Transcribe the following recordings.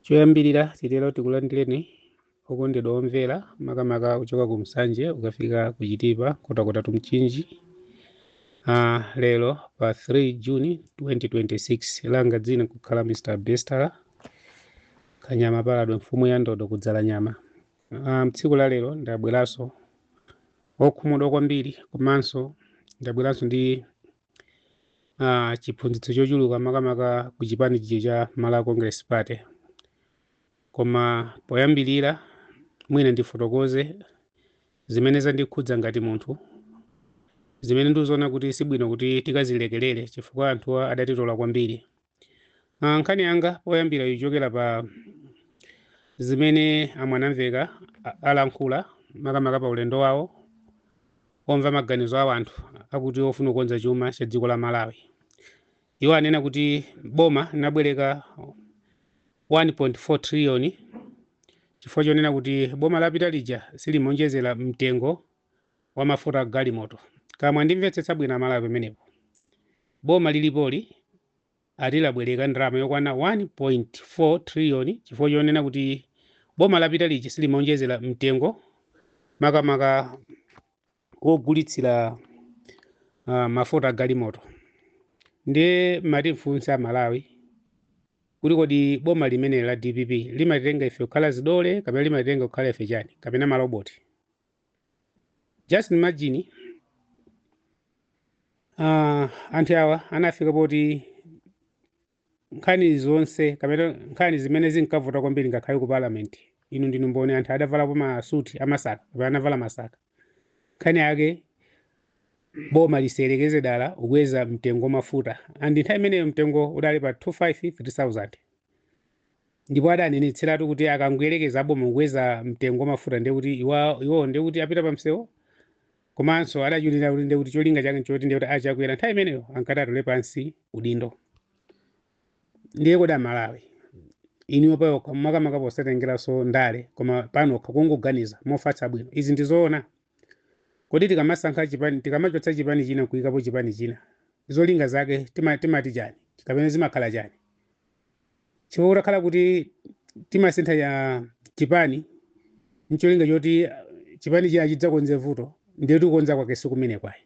choyambirira titero tikulandireni okondedwa omvera makamaka kuchoka ku Msanje ukafika ku Chitipa kotakota mchinji. Lero pa 3 Juni 2026 langa dzina kukhala Mr. Bestala kanyama paladwe mfumu ya ndodo kudzala nyama. Tsiku la lero ndabweranso okhumudwa kwambiri komanso ndabweranso ndi chiphunzitso chochuluka makamaka ku chipani cha Malawi Congress Party. Koma poyambirira mwina ndifotokoze zimene zandikhudza ngati munthu, zimene ndizoona kuti sibwino kuti tikazilekelere chifukwa anthu adatitola kwambiri. Nkhani yanga poyambira ichokera pa zimene amwanamveka alankhula makamaka pa ulendo wawo omva maganizo awo anthu akuti ofuna kukonza chuma cha dziko la Malawi. Iwo anena kuti boma linabwereka 1.4 trillion chifukwa chonena kuti boma lapita lija silimonjezera mtengo wa mafuta galimoto. Kama ndimvetsetsa bwino Amalawi pamenepo boma lilipoli atilabwereka ndalama yokwana 1.4 trillion chifukwa chonena kuti boma lapita lija silimonjezera mtengo makamaka wogulitsira mafuta galimoto. Ndiye matifunsa Malawi kuti kodi boma limene la DPP limatitenga ife kukhala zidole kapena limatitenga kukhala ife chani kapena maloboti. Just imagine anthu awa anafika poti nkhani zonse kapena nkhani zimene zinkavuta kwambiri ngakhale ku parliament inu ndinu mboni anthu adavalapo masuti amasaka kapena anavala masaka. Nkhani yake boma liserekeze dala ukweza mtengo mafuta andi nthawi imeneyo mtengo udali pa 25,000 ndipo adanenetseratu kuti akangoyerekeza boma ukweza mtengo mafuta ndiye kuti iwo ndiye kuti apita pa msewu. Komanso adachulira kuti ndiye kuti cholinga chake nchoti ndiye kuti achakwera nthawi imeneyo ankati atole pansi udindo. Ndiye kodi Amalawi iniwo payokha makamaka posatengeranso ndale koma pano kungoganiza mofatsa bwino izi ndizoona. Kodi tikamasankha chipani tikamachotsa chipani china kuyikapo chipani china zolinga zake timati chani kapena zimakhala chani. Chifukwa utakhala kuti timasintha ya chipani ncholinga choti chipani china chidzakonze vuto ndiye tikonza kwake sikumene kwayi.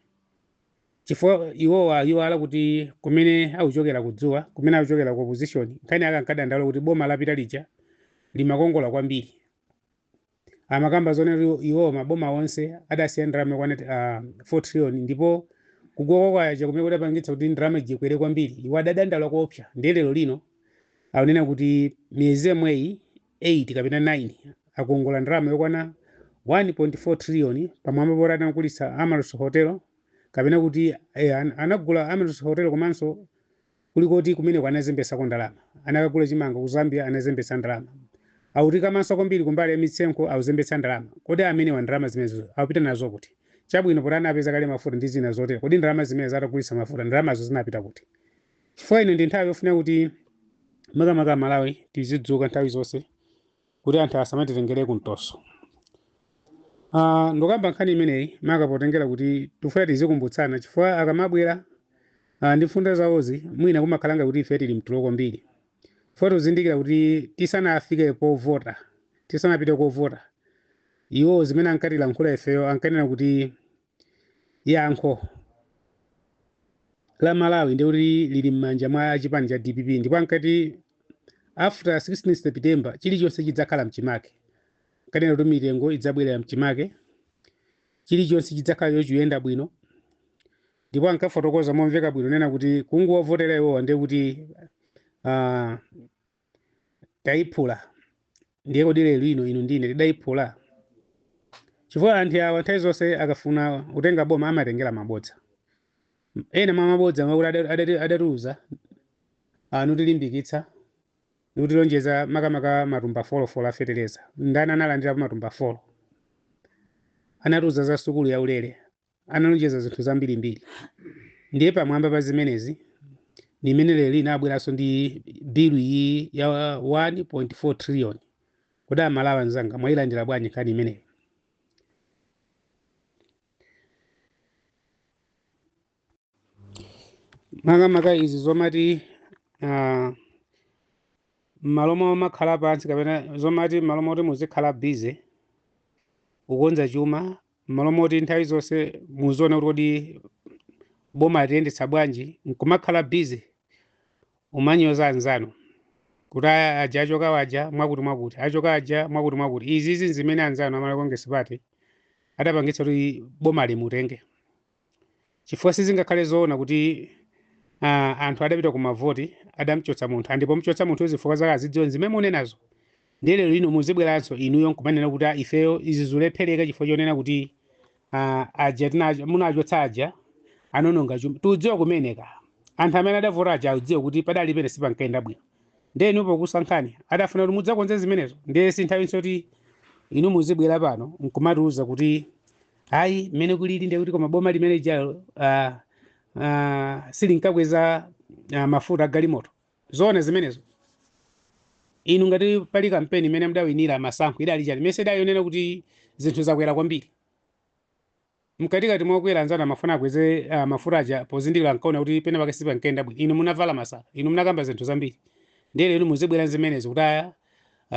Chifukwa iwo ala kuti kumene akuchokera kudzuwa kumene akuchokera ku opposition nkhani ake ankadandaula kuti boma lapita lija limakongola kwambiri. Amakamba zone iwo maboma onse adasiya ndalama yokwana 4 trillion ndipo kugwa kwaja kumene kudapangitsa kuti ndalama ijikwere kwambiri. Iwo adadandaula koopsa ndiye lero lino akunena kuti miyezi yomweyi 8 kapena 9 akongola ndalama yokwana 1.4 trillion pamwamba poti anakulitsa Amaros Hotel kapena kuti anagula Amaros Hotel komanso kulikoti kumene kwanazembesako ndalama. Anakagula chimanga ku Zambia anazembesa ndalama. Autikamanso kwambiri kumbali ya mitsenko auzembetsa ndalama. Kodi amene wa ndalama zimenezo akupita nazo kuti chabwino poti anapeza kale mafuta ndi zina zotero kodi ndalama zimene zatagulitsa mafuta ndalamazo zinapita kuti. Chifukwa ino ndi nthawi yofuna kuti makamaka Malawi tizidzuka nthawi zonse kuti anthu asamatitengere kumtoso. Ndokamba nkhani imeneyi makapotengera kuti tifuna tizikumbutsana chifukwa akamabwera ndi mfunda zawozi mwina kumakhalanga kuti ife tili mtulo kwambiri. Foto zindikira kuti tisanafike povota tisanapite kovota iwo zimene ankatilankhula ifeyo ankanena kuti yankho la Malawi ndi kuti lili m'manja mwa chipani cha DPP ndipo ankati after 16 September chilichonse chidzakhala mchimake. Kanena kuti mitengo idzabwera mchimake chilichonse chidzakhala chochiyenda bwino ndipo ankafotokoza momveka bwino nena kuti kungovotera iwowa ndiye kuti tayiphula ndiye kodi lero ino ndine tidayiphula. Chifukwa anthu awa nthawi zonse akafuna kutenga boma amatengera mabodza. Ena mwa mabodza makuti adatiuza nutilimbikitsa nutilonjeza makamaka matumba folofolo afetereza. Ndani analandira matumba folo anatiuza za sukulu ya ulere analonjeza zinthu zambirimbiri. Ndiye pamwamba pa zimenezi nimene lero lino abweranso ndi bilu iyi ya 1.4 trillion. Kodi Amalawi anzanga mwayilandira bwanji nkhani imeneyi? Makamaka izi zomati m'malo mwa makhala pansi kapena zomati m'malo moti muzikhala busy kukonza chuma, m'malo moti nthawi zonse muziona kuti kodi boma liyendetsa bwanji, nkumakhala busy umanyoza anzanu kuti aja achoka waja mwakuti achoka aja mwakuti izizi zimene anzanu amalakonge sipati adapangitsa kuti boma limutenge, chifukwa sizingakhale zoona kuti anthu adapita kumavoti adamchotsa munthu ndipo mchotsa munthu zifukwa zake azidziwa zimene munenazo. Ndiye lero lino muzibweranso inuyo nkumanena kuti ifeyo izi zilephereka chifukwa chonena kuti aja munachotsa aja anononga chuma. Tudziwa kumeneka anthu amene adavota aja audziwa kuti padali pene sipankayenda bwino, ndiye inupo kusankhani adafuna kuti mudzakonze zimenezo. Ndiye sinthawinso kuti inu muzibwera pano nkumatiuza kuti hayi mmene kulili ndiye kuti koma boma limene jalo silinkakweza mafuta galimoto. Zoona zimenezo inu ngati pali kampeni imene mudawinira masankho idali chani mese idayonena kuti zinthu zakwera kwambiri, mkatikati mwakwera anzanu amafuna akweze mafuta aja pozindikira nkaona kuti pena pake sipankayenda bwino, inu munavala masaka, inu munakamba zinthu zambiri. Ndiye inu muzibwera zimenezo kuti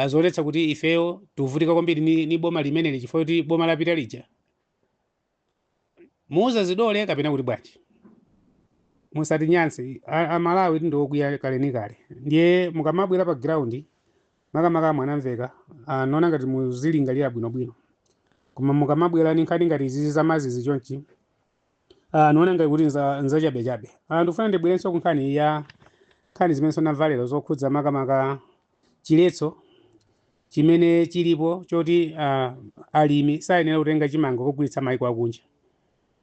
zoletsa kuti ifeyo tuvutika kwambiri ni boma limeneli chifukwa kuti boma lapita lija muuza zidole kapena kuti bwanji. Musati nyansi amalawi ndokwiya kale ni kale, ndiye mukamabwera pa ground makamaka mwanamveka nona ngati muzilingalira bwinobwino, koma mukamabwera ni nkhani ngati izizi zamazizi chonchi nona ngati kuti nzachabechabe. Ndikufuna ndibwerenso ku nkhani ya nkhani zimene sonavalero zokhudza makamaka chiletso chimene chilipo choti alimi sayenera kutenga chimanga kugulitsa maiko akunja.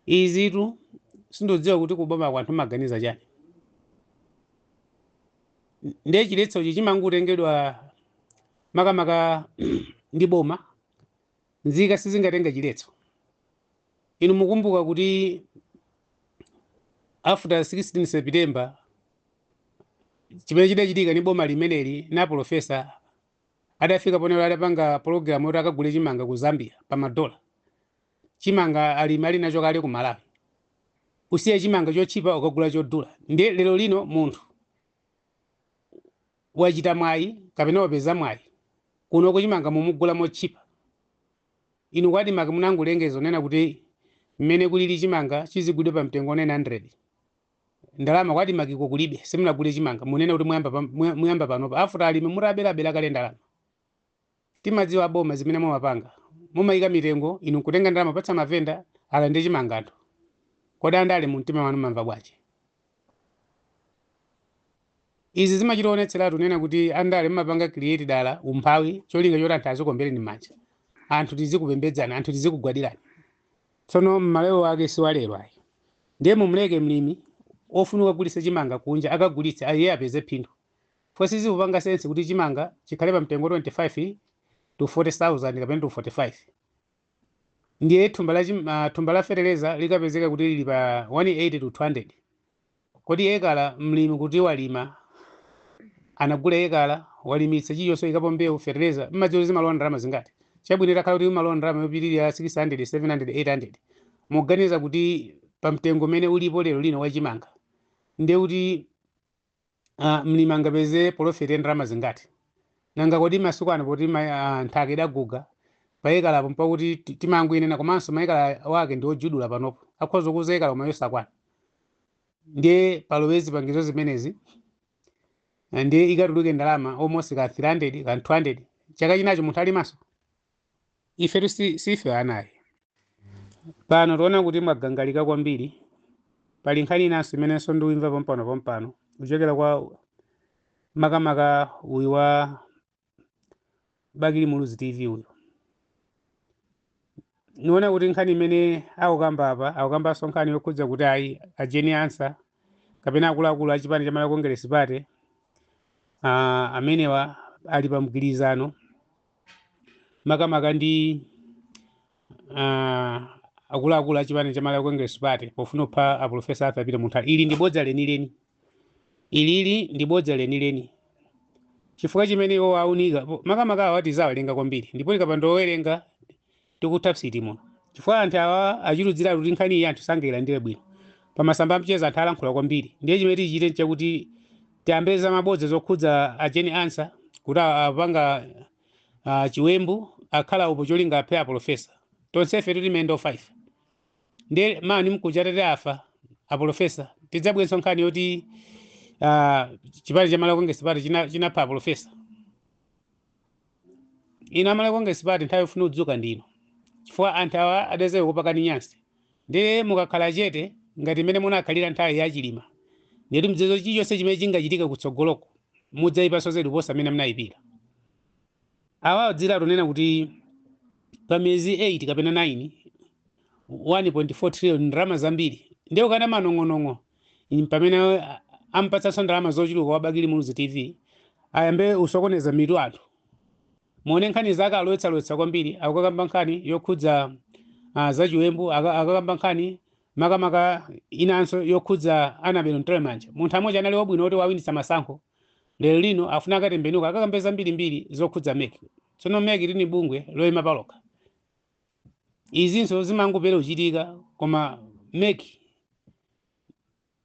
Izitu sindodziwa kuti kuboma kwanthu maganiza chani. Ndiye chiletsochi chimangotengedwa makamaka ndi boma, nzika sizingatenga chiletso. Inu mukumbuka kuti after 16 September chimene chidachitika ni boma limeneli na profesa adafika ponero adapanga program yoti akagule chimanga ku Zambia pa madola. Chimanga alimi ali nacho kale ku Malawi, usiye chimanga chochipa ukagula chodula. Ndiye lero lino munthu wachita mwayi kapena wapeza mwayi kuno kuchimanga mumugula mochipa. Inu kwati maka munangulengezo nena kuti mmene kulili chimanga chizigudwe pa mtengo 900 ndalama, kwati makiko kulibe simunagule chimanga munena kuti muyamba panopa afuta alimi murabelabela kale ndalama. Timadziwa boma zimene mumapanga mumayika mitengo inu kutenga ndalama patsa mavenda ala ndi chimanganthu. Kodi andale mumtima wanu mamva bwache? Izi zimachionetseratu nena kuti andale mumapanga create dala umphawi cholinga choti anthu azikombere ni manja, anthu tizikupembedzana, anthu tizikugwadirani. Tsono mmalewo wake siwalero ayi. Ndiye mumuleke mlimi ofunika kugulitsa chimanga kunja akagulitse iye apeze phindu. Fosi zikupanga sense kuti chimanga chikhale pa mtengo 25 to 40,000 kapena to 45. Ndiye thumba la fereleza likapezeka kuti lili pa 180 to 200. Kodi ekala mlimi kuti walima anagula ekala walimitsa chiyonso ikapo mbewu fereleza mmadziwo zimalowa ndalama zingati. Chabwinira khala kuti malowa ndalama yopitirira 600 700 800. Muganiza kuti pa mtengo mene ulipo lero lino wachimanga ndiye kuti mlimi angapeze profit ndalama zingati. Nanga kodi masuku ano poti nthaka idaguga paekala pompa kuti timangoyenena komanso maekala wake ndi ojudula panopo akhoza kuza ekala koma yosakwana. Ndiye palowezi pangizo zimenezi ndiye ikatuluke ndalama almost ka 300 ka 200 chaka chinacho munthu alimaso. Ife sife anayi pano tiona kuti mwagangalika kwambiri. Pali nkhani inanso imenenso ndiwimva pompano kuchokera kwa makamaka uyu wa Bakili Muluzi TV uyu. Niona kuti nkhani imene akukamba apa akukambanso nkhani yokhudza kuti ayi ajeni ansa kapena akuluakulu achipani cha Malawi Congress Party amenewa ali pa mgwirizano makamaka ndi akuluakulu achipani cha Malawi Congress Party pofuna kupha aprofesa Arthur Peter Mutharika. Ili ndi bodza lenileni, ilili ndi bodza lenileni chifukwa chimene iwo aunika makamaka awati zawalenga kwambiri ndipo likapando owerenga tikutapsiti muno chifukwa anthu awa achirudzira kuti nkhani iyi anthu sangayilandire bwino pamasamba amcheza anthu alankhula kwambiri. Ndiye chimene tichite chakuti tiyambeza mabodza zokhudza ajeni ansa kuti apanga chiwembu akhala upo cholinga aphe aprofesa tonsefe tuli mendo 5 ndiye mani mkuchatete afa aprofesa tidzabwenso nkhani yoti chipati cha Malawi Party chinapha aprofesa. Ino Malawi Party nthawi ufuna udzuka ndino chifukwa anthu awa adazeka kupakani nyansi ndiye mukakhala chete ngati mmene munakhalira nthawi yachilima ndiye mdzezo chilichonse chimene chingachitika kutsogoloko mudzayipaso zedu posa amene munayipira. Awa dzira tonena kuti pa miyezi 8 kapena 9 1.4 trillion ndalama zambiri ndiye ukana manong'onong'o pamene ampatsanso ndalama zochuluka wabakili Muluzi TV ayambe usokoneza mitu anthu muone nkhani zake alowetsalowetsa kwambiri akukamba nkhani yokhudza zachiwembu akakamba nkhani makamaka inanso yokhudza Anabel Ntolemanja munthu amodzi anali wabwino kuti wawinitsa masankho lero lino afuna akatembenuka akakambe zambirimbiri zokhudza MEC. Tsono MEC lini bungwe loyima palokha izinso zimangopera kuchitika koma MEC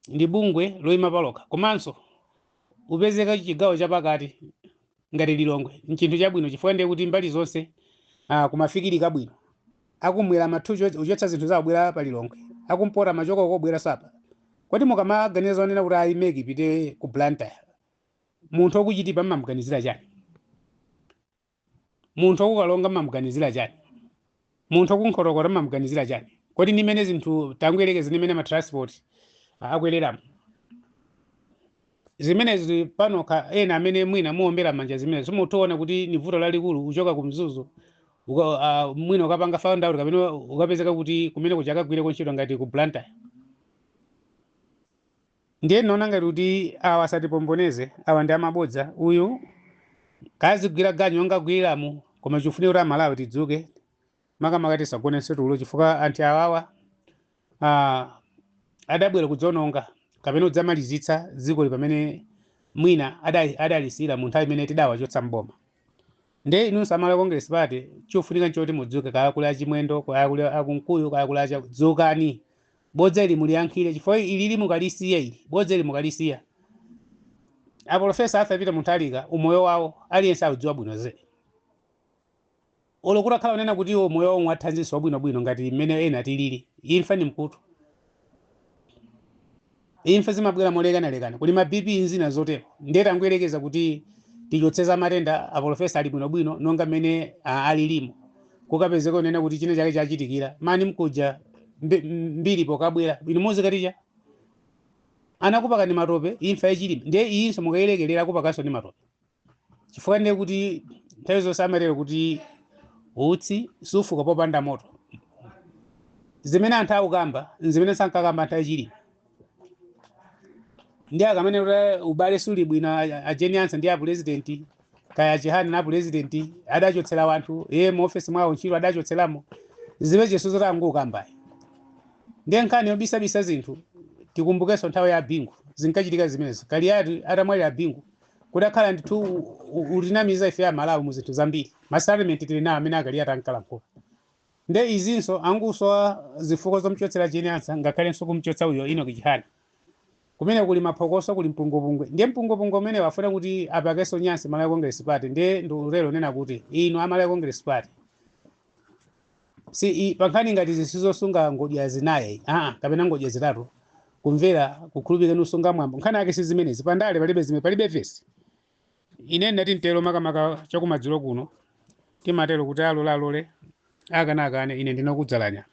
ndi bungwe loyima palokha komanso upezeka chigawo chapakati ngati Lilongwe nchinthu chabwino chifukwa ndiye kuti mbali zonse kumafikiri kabwino akumwera mathucho uchotsa zinthu zabwera pa Lilongwe akumpora machoko kobwera sapa kwati mukamaganiza onena kuti ayi MEC ipite ku Blantyre munthu okuchitipa mmamuganizira chani munthu okukalonga mmamuganizira chani munthu okunkhotokota mmamuganizira chani kwati nimene zinthu tanguyerekeza nimene matransport akwereramo zimenezi panoka ena amene mwina muombera manja zimenezi mutoona kuti ni vuto lalikulu uchoka ku Mzuzu mwina ukapanga found out kapena ukapezeka kuti kumene kuchakagwire ntchito ngati ku Blantyre. Ndiye naona ngati kuti awa asatipomboneze awa ndi amabodza uyu kazigwira ganyu ongagwiramo koma chifune kuti Malawi tidzuke makamaka tisagonenso tulo chifukwa anthu awawa adabwera kudzononga kapena kudzamalizitsa dziko pamene mwina adalisira mu nthawi imene tidawachotsa mboma. Ndiye inunso Malawi Party chofunika nchoti mudzuke kayakula achimwendo kayakula akunkuyu kayakula achadzukani bodza ili muliyankhire chifukwa ilili mukalisiya ili bodza ili mukalisiya aprofesa afapita munthalika umoyo wawo aliyense audziwa bwino zedi olokuti akhala unena kuti umoyo wawo wathanzinso wabwinobwino ngati mmene ena tilili imfa ni mkutu imfa zimabwera molekanalekana kuli mabipi nzina zotero ndiye tanguyerekeza kuti tichotseza matenda aprofesa ali bwinobwino nonga mmene alilimo kukapezeka unena kuti chine chake chachitikira mani mkuja mbiri pokabwera inu muzikatija anakupaka ni matope imfa yachilima ndiye iyinso mukayilekelera akupakanso ni matope chifukwa ndiye kuti nthawi zonse amatero kuti utsi sufuka popanda moto zimene anthu akukamba zimene sankakamba anthu achilima ndiye akamene kuti ubale suli bwino ajeni ansa ndi apresident kaya chihani na president adachotsera wanthu mu office mwawo ntchito adachotseramo zimenezo zotangu ukambayi ndiye nkhani yobisabisa zinthu tikumbukenso nthawi ya Bingu zinkachitika zimenezo kali atamwalira Bingu kudakhala ndithu ulinamiza ife ya Malawi mu zinthu zambiri masettlement tili nawo amene akali atankalankhula ndiye izinso angusowa zifukwa zomuchotsera jeni ansa ngakhalenso kumchotsa uyo Enoch Chihani kumene kuli maphokoso kuli mpungopungwe ndiye mpungopungwe umene wafuna kuti apakenso nyansi Malawi Party ndiye ndulero nena kuti ino Malawi Party si pankhani ngati zisizosunga ngodya zinayi kapena ngodya zitatu kumvera kukhulupirika nusunga mwambo nkhani ake sizimenezi pandale palibe vesi ine ndati ntelo makamaka chakumadzulo kuno timatero kuti alole akanakane ine ndinokudzalanya